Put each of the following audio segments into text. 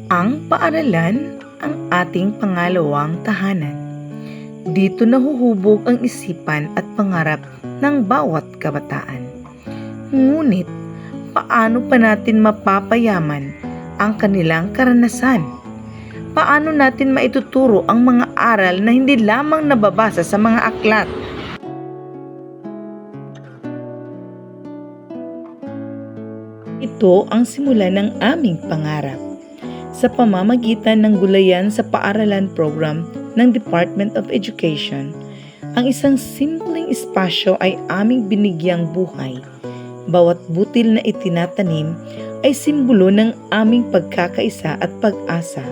Ang paaralan ang ating pangalawang tahanan. Dito nahuhubog ang isipan at pangarap ng bawat kabataan. Ngunit, paano pa natin mapapayaman ang kanilang karanasan? Paano natin maituturo ang mga aral na hindi lamang nababasa sa mga aklat? Ito ang simula ng aming pangarap. Sa pamamagitan ng gulayan sa paaralan program ng Department of Education, ang isang simpleng espasyo ay aming binigyang buhay. Bawat butil na itinatanim ay simbolo ng aming pagkakaisa at pag-asa.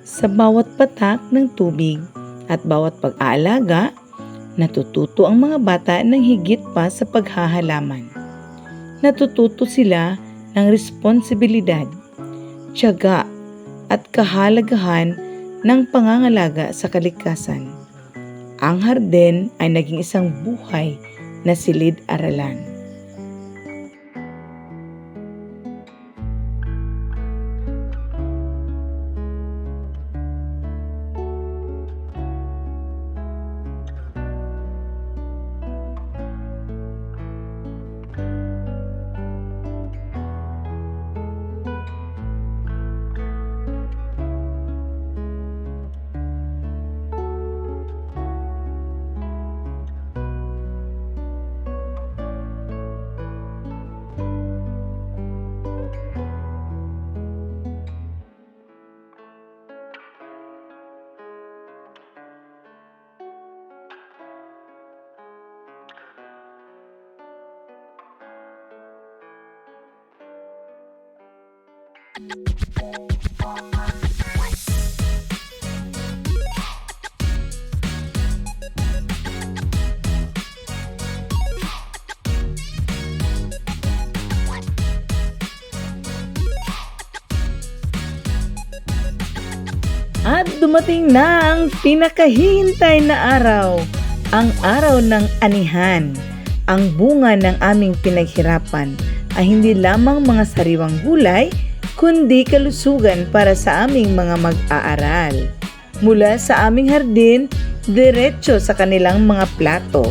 Sa bawat patak ng tubig at bawat pag-aalaga, natututo ang mga bata ng higit pa sa paghahalaman. Natututo sila ng responsibilidad, tiyaga at kahalagahan ng pangangalaga sa kalikasan. Ang hardin ay naging isang buhay na silid-aralan. At dumating na ang pinakahihintay na araw, ang araw ng anihan. Ang bunga ng aming pinaghirapan ay hindi lamang mga sariwang gulay, kundi kalusugan para sa aming mga mag-aaral. Mula sa aming hardin, diretso sa kanilang mga plato.